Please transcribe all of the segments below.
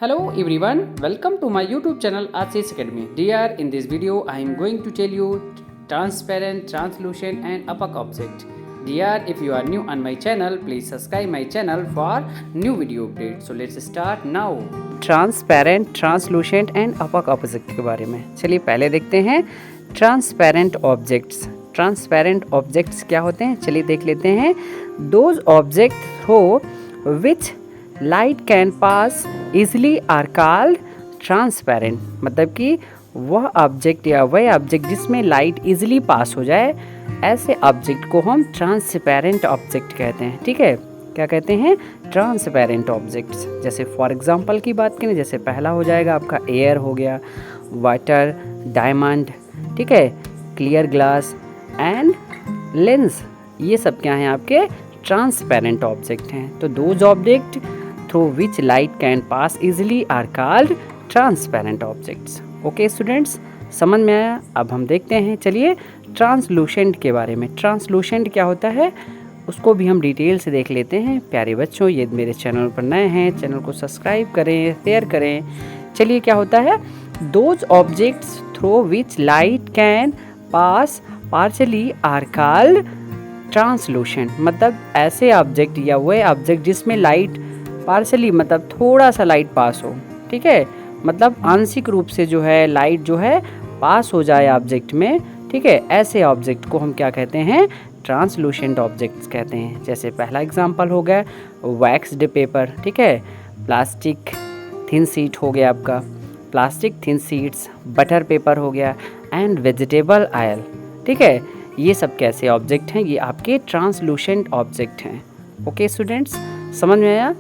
Hello everyone, welcome to my YouTube channel Ashish Academy. Dear, in this video I am going to tell you transparent, translucent and opaque object. Dear, if you are new on my channel, please subscribe my channel for new video updates. So let's start now. Transparent, translucent and opaque object के बारे में चलिए पहले देखते हैं transparent objects. Transparent objects क्या होते हैं चलिए देख लेते हैं। Those object through which light can pass easily are called transparent. मतलब कि वह ऑब्जेक्ट या वह ऑब्जेक्ट जिसमें लाइट इजीली पास हो जाए, ऐसे ऑब्जेक्ट को हम ट्रांसपेरेंट ऑब्जेक्ट कहते हैं। ठीक है, क्या कहते हैं? Transparent objects. जैसे फॉर एग्जांपल की बात करें, जैसे पहला हो जाएगा आपका एयर हो गया, वाटर, डायमंड, ठीक है, क्लियर ग्लास एंड लेंस, ये सब क्या हैं? आपके ट्रांसपेरेंट ऑब्जेक्ट हैं। तो those object through which light can pass easily are called transparent objects. Okay students, समझ में आया? अब हम देखते हैं चलिए ट्रांसलूसेंट के बारे में। ट्रांसलूसेंट क्या होता है उसको भी हम डिटेल से देख लेते हैं। प्यारे बच्चों, ये मेरे चैनल पर नए हैं, चैनल को सब्सक्राइब करें, शेयर करें। चलिए, क्या होता है? Those objects through which light can pass partially are called translucent. मतलब ऐसे ऑब्जेक्ट या वह ऑब्जेक्ट जिसमें लाइट पार्शली मतलब थोड़ा सा लाइट पास हो, ठीक है, मतलब आंशिक रूप से जो है लाइट जो है पास हो जाए ऑब्जेक्ट में, ठीक है, ऐसे ऑब्जेक्ट को हम क्या कहते हैं? ट्रांसलूसेंट ऑब्जेक्ट्स कहते हैं। जैसे पहला एग्जांपल हो गया वैक्स्ड पेपर, ठीक है, प्लास्टिक थिन शीट हो गया आपका, plastic thin sheets, butter paper हो गया एंड वेजिटेबल ऑयल, ठीक है, ये सब कैसे ऑब्जेक्ट हैं? ये आपके ट्रांसलूसेंट ऑब्जेक्ट हैं। ओके स्टूडेंट्स, समझ में आया?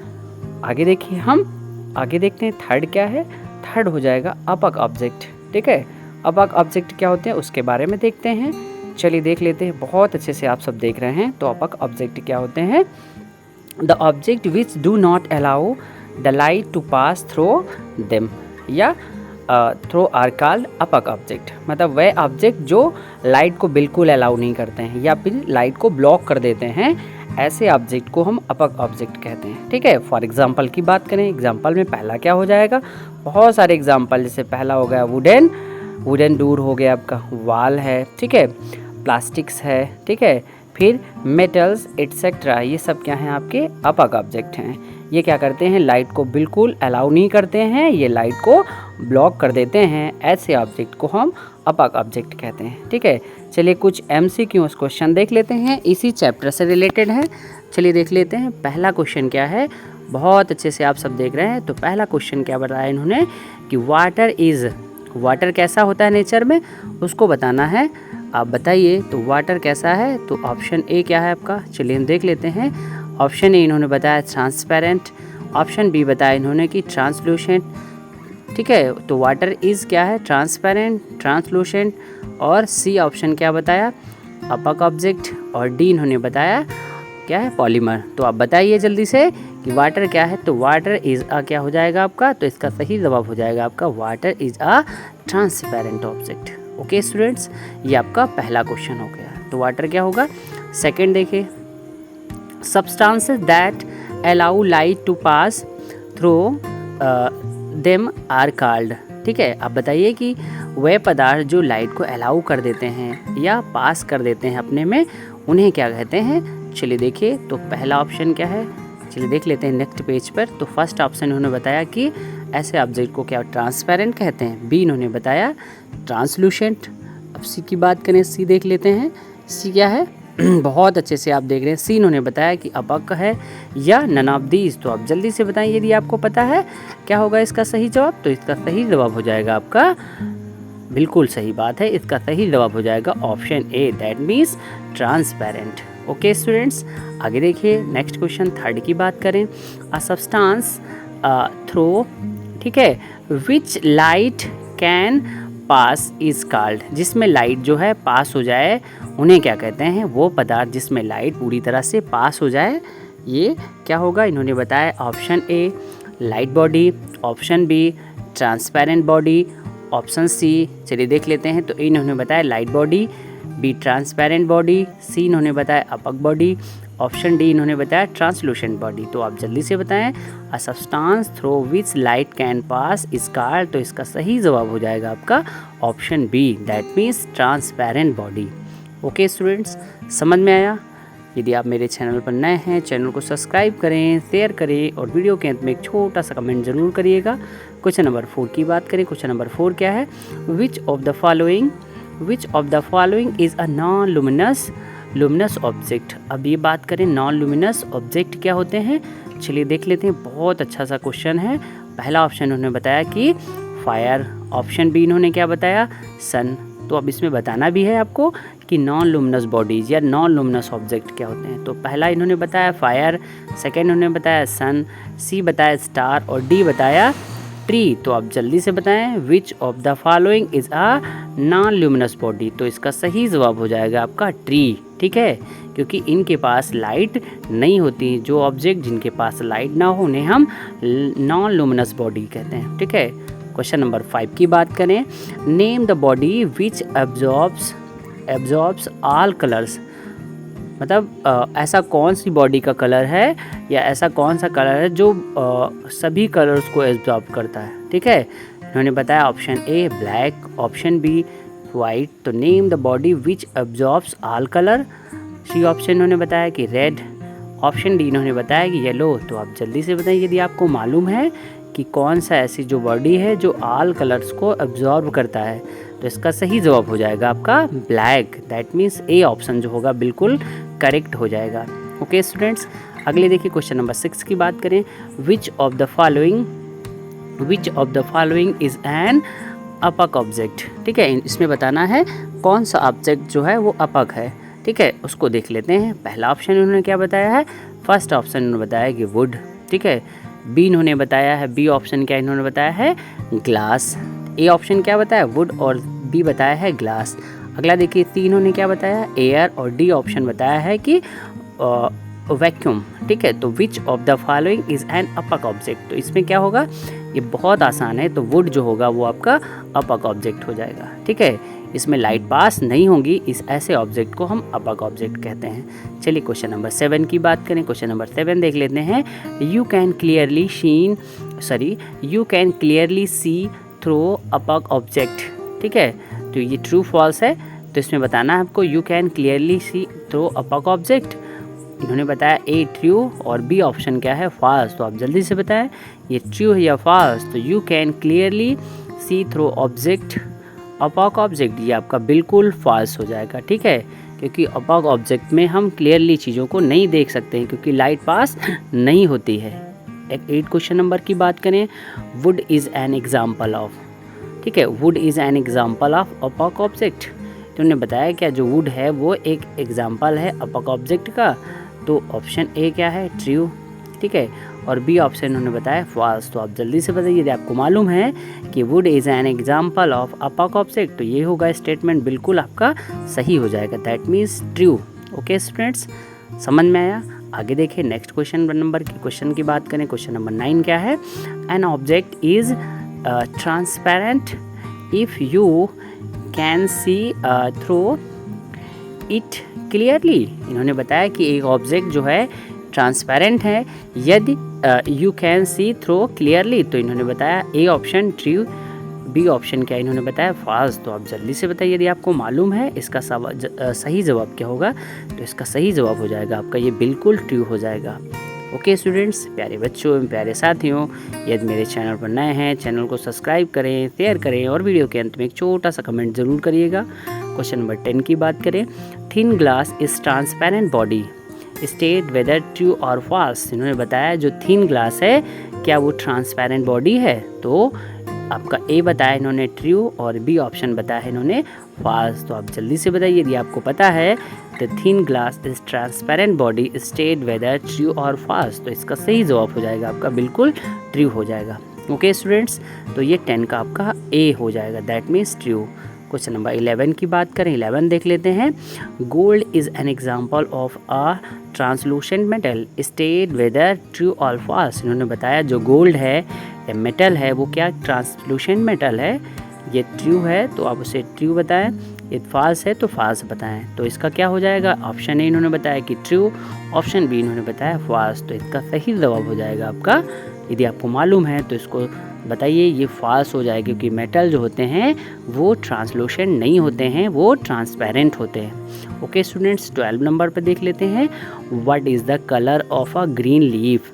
आगे देखिए, हम आगे देखते हैं थर्ड क्या है। थर्ड हो जाएगा opaque ऑब्जेक्ट। ठीक है, opaque ऑब्जेक्ट क्या होते हैं उसके बारे में देखते हैं। चलिए देख लेते हैं। बहुत अच्छे से आप सब देख रहे हैं। तो opaque ऑब्जेक्ट क्या होते हैं? The object which do not allow the light to pass through them या through are called opaque object. मतलब वह ऑब्जेक्ट जो लाइट को बिल्कुल अलाउ नहीं करते हैं या फिर लाइट को ब्लॉक कर देते हैं, ऐसे ऑब्जेक्ट को हम opaque ऑब्जेक्ट कहते हैं। ठीक है, फॉर एग्जांपल की बात करें, एग्जांपल में पहला क्या हो जाएगा? बहुत सारे एग्जांपल, जैसे पहला हो गया वुडन डोर हो गया आपका, वॉल है, ठीक है, प्लास्टिक्स है, ठीक है, फिर मेटल्स एटसेट्रा, ये सब क्या हैं? आपके opaque ऑब्जेक्ट हैं। ये क्या करते हैं? लाइट को बिल्कुल अलाउ नहीं करते हैं, ये लाइट को ब्लॉक कर देते हैं। ऐसे ऑब्जेक्ट को हम opaque ऑब्जेक्ट कहते हैं। ठीक है, चलिए कुछ MCQs क्वेश्चन देख लेते हैं, इसी चैप्टर से रिलेटेड है। चलिए देख लेते हैं। पहला क्वेश्चन क्या है? बहुत अच्छे से आप सब देख रहे हैं। तो पहला क्वेश्चन क्या बताया इन्होंने कि वाटर कैसा होता है नेचर में, उसको बताना है। आप बताइए तो वाटर कैसा है? तो ऑप्शन ए क्या है आपका? चलिए हम देख लेते हैं। ऑप्शन ए इन्होंने बताया ट्रांसपेरेंट, ऑप्शन बी बताया इन्होंने कि ट्रांसलूसेंट। ठीक है, तो वाटर इज़ क्या है? Transparent, translucent. और सी ऑप्शन क्या बताया? opaque object. और डी इन्होंने बताया क्या है? पॉलीमर। तो आप बताइए जल्दी से कि वाटर क्या है? तो वाटर इज़ अ क्या हो जाएगा आपका? तो इसका सही जवाब हो जाएगा आपका water is a transparent object. Okay students, ये आपका पहला क्वेश्चन हो गया। तो वाटर क्या होगा? सेकंड देखिए, substances that allow light to pass through them are called. ठीक है, आप बताइए कि वह पदार्थ जो लाइट को अलाउ कर देते हैं या पास कर देते हैं अपने में, उन्हें क्या कहते हैं? चलिए देखिए, तो पहला ऑप्शन क्या है? चलिए देख लेते हैं नेक्स्ट पेज पर। तो फर्स्ट ऑप्शन उन्होंने बताया कि ऐसे ऑब्जेक्ट को क्या ट्रांसपेरेंट कहते हैं। बी इन्होंने बताया ट्रांसलूसेंट। अब सी की बात करें, सी देख लेते हैं। सी क्या है? बहुत अच्छे से आप देख रहे हैं। सी इन्होंने बताया कि opaque है या नन ऑफ दीज। तो आप जल्दी से बताएं यदि आपको पता है क्या होगा इसका सही जवाब। तो इसका सही जवाब हो जाएगा आपका, बिल्कुल सही बात है, इसका सही जवाब हो जाएगा option A, that means transparent. Okay students, आगे देखिए नेक्स्ट क्वेश्चन थर्ड की बात करें। अ सब्सटेंस थ्रू, ठीक है, विच light can pass is called. जिसमें लाइट जो है पास हो जाए, उन्हें क्या कहते हैं? वो पदार्थ जिसमें लाइट पूरी तरह से पास हो जाए, ये क्या होगा? इन्होंने बताया option A light body, option B transparent body, option C, चलिए देख लेते हैं। तो इन्होंने बताया light body, B transparent body, C इन्होंने बताया opaque बॉडी, ऑप्शन डी इन्होंने बताया ट्रांसलूसेंट बॉडी। तो आप जल्दी से बताएं। A substance through which light can pass is called, तो इसका सही जवाब हो जाएगा आपका option B, that means transparent body. Okay students, समझ में आया? यदि आप मेरे चैनल पर नए हैं, चैनल को सब्सक्राइब करें, शेयर करें और वीडियो के अंत में एक छोटा सा कमेंट ज़रूर करिएगा। क्वेश्चन नंबर 4 की बात करें। क्वेश्चन नंबर 4 क्या है? विच of the following is a non luminous object. अब ये बात करें नॉन लुमिनस ऑब्जेक्ट क्या होते हैं, चलिए देख लेते हैं। बहुत अच्छा सा क्वेश्चन है। पहला ऑप्शन उन्होंने बताया कि फायर, ऑप्शन बी इन्होंने क्या बताया? सन। तो अब इसमें बताना भी है आपको कि नॉन लुमिनस बॉडीज़ या नॉन लुमिनस ऑब्जेक्ट क्या होते हैं। तो पहला इन्होंने बताया फायर, सेकेंड इन्होंने बताया सन, सी बताया स्टार और डी बताया ट्री। तो आप जल्दी से बताएं विच of the following is a non luminous body. तो इसका सही जवाब हो जाएगा आपका ट्री, ठीक है, क्योंकि इनके पास लाइट नहीं होती। जो ऑब्जेक्ट जिनके पास लाइट ना हो उन्हें हम नॉन ल्यूमिनस बॉडी कहते हैं, ठीक है। क्वेश्चन नंबर 5 की बात करें। Name the body which absorbs all colours. मतलब ऐसा कौन सी बॉडी का कलर है या ऐसा कौन सा कलर है जो सभी कलर्स को एब्जॉर्ब करता है, ठीक है। इन्होंने बताया option A black, option B white. तो name the body which absorbs all colour. C option इन्होंने बताया कि रेड, ऑप्शन डी इन्होंने बताया कि येलो। तो आप जल्दी से बताइए यदि आपको मालूम है कि कौन सा ऐसी जो बॉडी है जो ऑल कलर्स को एब्जॉर्ब करता है। तो इसका सही जवाब हो जाएगा आपका black, that means A option जो होगा बिल्कुल करेक्ट हो जाएगा। ओके स्टूडेंट्स, अगले देखिए क्वेश्चन नंबर 6 की बात करें। Which of the following is an opaque object, ठीक है। इसमें बताना है कौन सा ऑब्जेक्ट जो है वो अपक है, ठीक है। उसको देख लेते हैं। पहला ऑप्शन उन्होंने क्या बताया है? फर्स्ट ऑप्शन उन्होंने बताया कि वुड, ठीक है। बी इन्होंने बताया है, बी ऑप्शन क्या इन्होंने बताया है? ग्लास। ए ऑप्शन क्या बताया? वुड और बी बताया है ग्लास। अगला देखिए सी इन्होंने क्या बताया? एयर और डी ऑप्शन बताया है कि वैक्यूम, ठीक है। तो which of the following is an opaque object. तो इसमें क्या होगा? ये बहुत आसान है। तो वुड जो होगा वो आपका अपक ऑब्जेक्ट हो जाएगा, ठीक है। इसमें लाइट पास नहीं होगी, इस ऐसे ऑब्जेक्ट को हम अपक ऑब्जेक्ट कहते हैं। चलिए क्वेश्चन नंबर 7 की बात करें। क्वेश्चन नंबर 7 देख लेते हैं। You can clearly see through opaque object, ठीक है। तो ये ट्रू फॉल्स है। तो इसमें बताना है आपको you can clearly see through opaque object. इन्होंने बताया ए ट्रू और बी ऑप्शन क्या है? फॉल्स। तो आप जल्दी से बताएं ये ट्रू है या फॉल्स। तो you can clearly see through object, opaque object, ये आपका बिल्कुल फॉल्स हो जाएगा, ठीक है, क्योंकि अपॉक ऑब्जेक्ट में हम क्लियरली चीज़ों को नहीं देख सकते हैं क्योंकि लाइट पास नहीं होती है। एक 8 क्वेश्चन नंबर की बात करें। Wood is an example of, ठीक है, wood is an example of opaque object. तो उन्होंने बताया क्या जो वुड है वो एक एग्जाम्पल है अपॉक ऑब्जेक्ट का। तो ऑप्शन ए क्या है? ट्रू, ठीक है, और बी ऑप्शन उन्होंने बताया फॉल्स। तो आप जल्दी से बताइए यदि आपको मालूम है कि wood is an example of opaque object, तो ये होगा स्टेटमेंट बिल्कुल आपका सही हो जाएगा, that means true. Okay students, समझ में आया? आगे देखिए नेक्स्ट क्वेश्चन की बात करें। क्वेश्चन नंबर 9 क्या है? An object is transparent if you can see through it clearly. इन्होंने बताया कि एक ऑब्जेक्ट जो है ट्रांसपेरेंट है यदि you can see through clearly. तो इन्होंने बताया A option true, B option क्या इन्होंने बताया? फॉल्स। तो आप जल्दी से बताइए यदि आपको मालूम है इसका सही जवाब क्या होगा। तो इसका सही जवाब हो जाएगा आपका ये बिल्कुल ट्रू हो जाएगा। ओके स्टूडेंट्स, प्यारे बच्चों, प्यारे साथियों, यदि मेरे चैनल पर नए हैं चैनल को सब्सक्राइब करें, शेयर करें और वीडियो के अंत में एक छोटा सा कमेंट ज़रूर करिएगा। क्वेश्चन नंबर 10 की बात करें। Thin glass is transparent body, state whether true और फॉल्स। इन्होंने बताया जो थिन ग्लास है क्या वो ट्रांसपेरेंट बॉडी है। तो आपका ए बताया इन्होंने ट्रू और बी ऑप्शन बताया है इन्होंने फॉल्स। तो आप जल्दी से बताइए यदि आपको पता है the thin glass is transparent body state whether true और फॉल्स। तो इसका सही जवाब हो जाएगा आपका बिल्कुल ट्रू हो जाएगा। ओके स्टूडेंट्स, तो ये 10 का आपका ए हो जाएगा, that means true. Question number 11 की बात करें। 11 देख लेते हैं। Gold is an example of a translucent metal, state whether true और फॉल्स। इन्होंने बताया जो गोल्ड है मेटल है वो क्या ट्रांसलूसेंट मेटल है, ये ट्रू है। तो आप उसे ट्रू बताएं ये फॉल्स है तो फॉल्स बताएं। तो इसका क्या हो जाएगा, ऑप्शन ए इन्होंने बताया कि ट्रू, ऑप्शन बी इन्होंने बताया फॉल्स। तो इसका सही जवाब हो जाएगा आपका, यदि आपको मालूम है तो इसको बताइए, ये फॉल्स हो जाएगा क्योंकि मेटल जो होते हैं वो ट्रांसलूसेंट नहीं होते हैं, वो ट्रांसपेरेंट होते हैं। ओके स्टूडेंट्स, 12 नंबर पे देख लेते हैं। What is the colour of a green leaf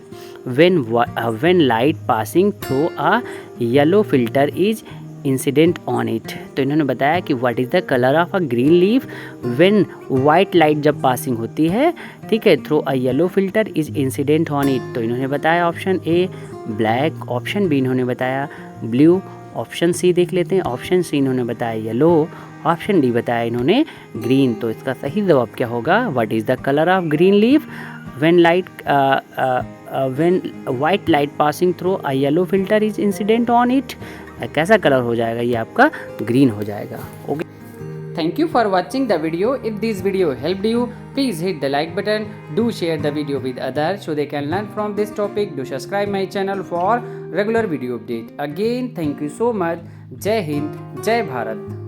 when light passing through a yellow filter is incident on it. तो इन्होंने बताया कि what is the colour of a green leaf when white light जब passing होती है, ठीक है, through a yellow filter is incident on it. तो इन्होंने बताया option A black, option B इन्होंने बताया ब्लू, ऑप्शन सी देख लेते हैं, ऑप्शन सी इन्होंने बताया येलो, ऑप्शन डी बताया इन्होंने ग्रीन। तो इसका सही जवाब क्या होगा, what is the colour of green leaf when white light passing through a yellow filter is incident on it. कैसा कलर हो जाएगा, ये आपका ग्रीन हो जाएगा। Okay, thank you for watching the video. If this video helped you, please hit the like button, do share the video with others so they can learn from this topic. Do subscribe my channel for regular video update. Again, thank you so much. जय हिंद, जय भारत।